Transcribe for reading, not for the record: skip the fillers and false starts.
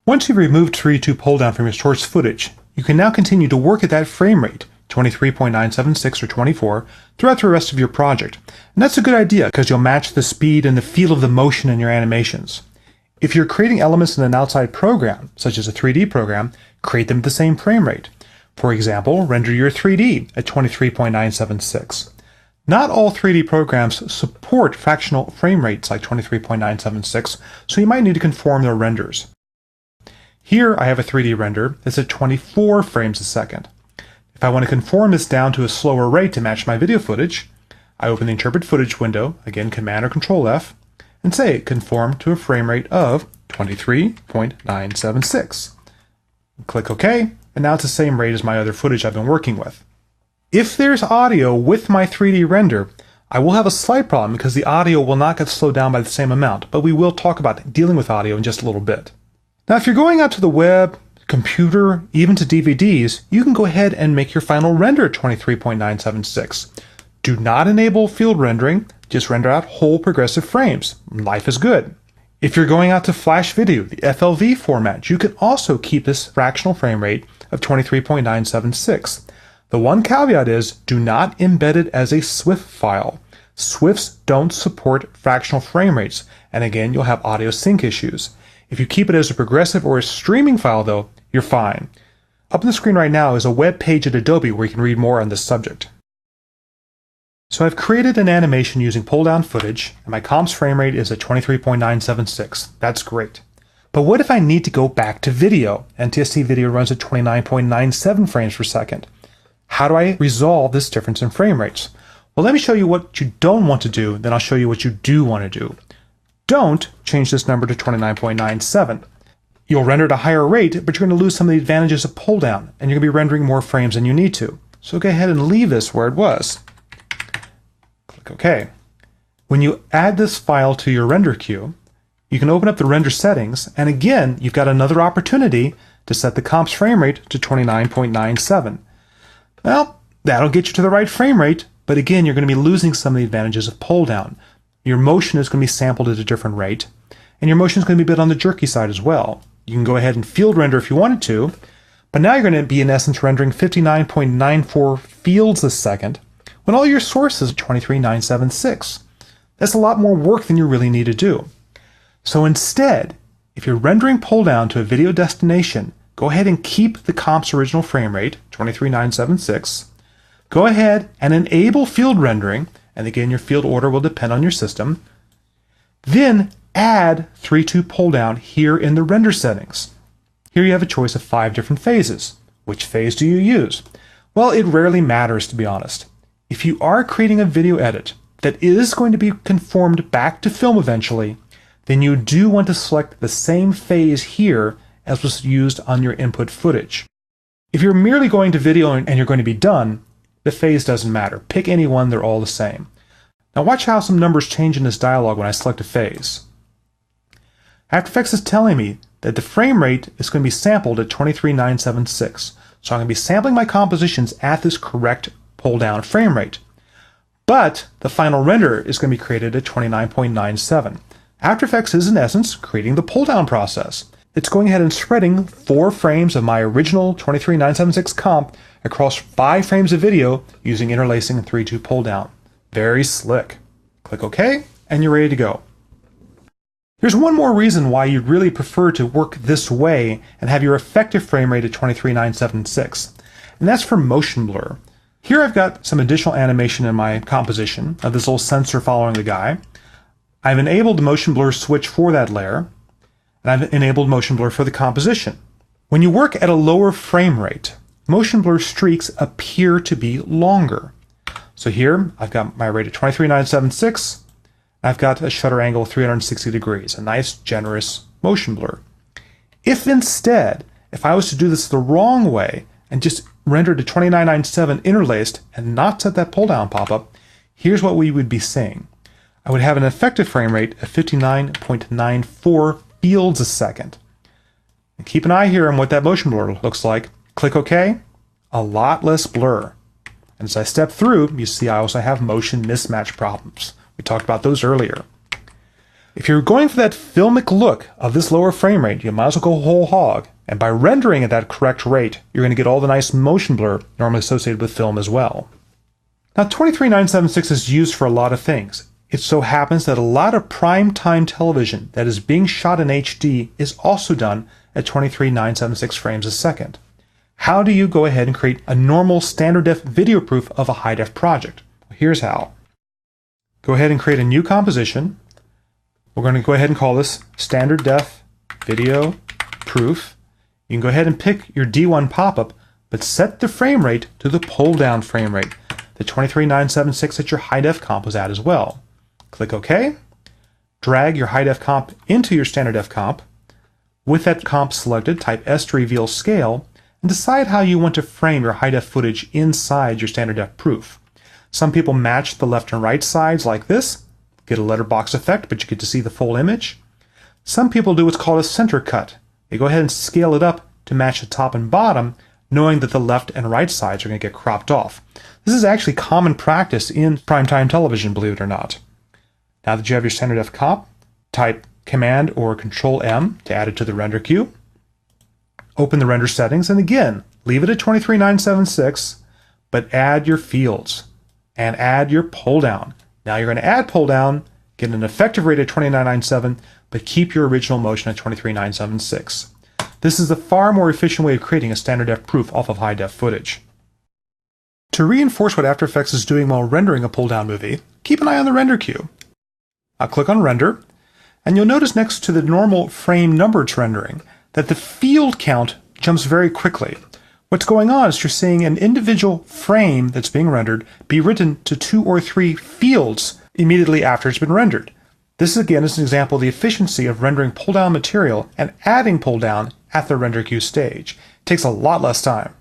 Once you've removed 3:2 pull-down from your source footage, you can now continue to work at that frame rate, 23.976 or 24, throughout the rest of your project. And that's a good idea because you'll match the speed and the feel of the motion in your animations. If you're creating elements in an outside program, such as a 3D program, create them at the same frame rate. For example, render your 3D at 23.976. Not all 3D programs support fractional frame rates like 23.976, so you might need to conform their renders. Here I have a 3D render that's at 24 frames a second. If I want to conform this down to a slower rate to match my video footage, I open the Interpret Footage window, again Command or Control F, and say conform to a frame rate of 23.976. Click OK, and now it's the same rate as my other footage I've been working with. If there's audio with my 3D render, I will have a slight problem because the audio will not get slowed down by the same amount, but we will talk about dealing with audio in just a little bit. Now, if you're going out to the web, computer, even to DVDs, you can go ahead and make your final render at 23.976. Do not enable field rendering, just render out whole progressive frames. Life is good. If you're going out to Flash Video, the FLV format, you can also keep this fractional frame rate of 23.976. The one caveat is, do not embed it as a SWF file. SWFs don't support fractional frame rates, and again, you'll have audio sync issues. If you keep it as a progressive or a streaming file, though, you're fine. Up on the screen right now is a web page at Adobe where you can read more on this subject. So I've created an animation using pull-down footage, and my comp's frame rate is at 23.976. That's great. But what if I need to go back to video? NTSC video runs at 29.97 frames per second. How do I resolve this difference in frame rates? Well, let me show you what you don't want to do, then I'll show you what you do want to do. Don't change this number to 29.97. You'll render at a higher rate, but you're going to lose some of the advantages of pull down, and you're going to be rendering more frames than you need to. So go ahead and leave this where it was. Click OK. When you add this file to your render queue, you can open up the render settings, and again, you've got another opportunity to set the comp's frame rate to 29.97. Well, that'll get you to the right frame rate, but again, you're going to be losing some of the advantages of pull down. Your motion is going to be sampled at a different rate, and your motion is going to be a bit on the jerky side as well. You can go ahead and field render if you wanted to, but now you're going to be in essence rendering 59.94 fields a second when all your source is 23.976. That's a lot more work than you really need to do. So instead, if you're rendering pull down to a video destination, go ahead and keep the comp's original frame rate, 23.976. Go ahead and enable field rendering, and again, your field order will depend on your system. Then add 3:2 pull down here in the render settings. Here you have a choice of 5 different phases. Which phase do you use? Well, it rarely matters, to be honest. If you are creating a video edit that is going to be conformed back to film eventually, then you do want to select the same phase here as was used on your input footage. If you're merely going to video and you're going to be done, the phase doesn't matter. Pick any one, they're all the same. Now watch how some numbers change in this dialog when I select a phase. After Effects is telling me that the frame rate is going to be sampled at 23.976. So I'm going to be sampling my compositions at this correct pull down frame rate. But the final render is going to be created at 29.97. After Effects is in essence creating the pull down process. It's going ahead and spreading 4 frames of my original 23.976 comp across 5 frames of video using interlacing and 3:2 pull down. Very slick. Click OK, and you're ready to go. There's one more reason why you'd really prefer to work this way and have your effective frame rate at 23.976, and that's for motion blur. Here I've got some additional animation in my composition of this little sensor following the guy. I've enabled the motion blur switch for that layer, and I've enabled motion blur for the composition. When you work at a lower frame rate, motion blur streaks appear to be longer. So here I've got my rate at 23.976. I've got a shutter angle of 360 degrees, a nice generous motion blur. If instead, if I was to do this the wrong way and just render to 29.97 interlaced and not set that pull down pop-up, here's what we would be seeing. I would have an effective frame rate of 59.94 fields a second. And keep an eye here on what that motion blur looks like. Click OK, a lot less blur. And as I step through, you see I also have motion mismatch problems. We talked about those earlier. If you're going for that filmic look of this lower frame rate, you might as well go whole hog. And by rendering at that correct rate, you're going to get all the nice motion blur normally associated with film as well. Now 23976 is used for a lot of things. It so happens that a lot of prime time television that is being shot in HD is also done at 23976 frames a second. How do you go ahead and create a normal standard def video proof of a high def project? Well, here's how. Go ahead and create a new composition. We're going to go ahead and call this standard def video proof. You can go ahead and pick your D1 pop-up, but set the frame rate to the pull down frame rate, the 23976 that your high def comp was at as well. Click OK. Drag your high def comp into your standard def comp. With that comp selected, type S to reveal scale, and decide how you want to frame your high def footage inside your standard def proof. Some people match the left and right sides like this, get a letterbox effect, but you get to see the full image. Some people do what's called a center cut. They go ahead and scale it up to match the top and bottom, knowing that the left and right sides are going to get cropped off. This is actually common practice in primetime television, believe it or not. Now that you have your standard def comp, type Command or Control M to add it to the render queue. Open the render settings, and again, leave it at 23976, but add your fields and add your pull down. Now you're going to add pull down, get an effective rate at 20997, but keep your original motion at 23976. This is a far more efficient way of creating a standard def proof off of high def footage. To reinforce what After Effects is doing while rendering a pull down movie, keep an eye on the render queue. I'll click on render, and you'll notice next to the normal frame numbered rendering that the field count jumps very quickly. What's going on is you're seeing an individual frame that's being rendered be written to 2 or 3 fields immediately after it's been rendered. This again is an example of the efficiency of rendering pull down material and adding pull down at the render queue stage. It takes a lot less time.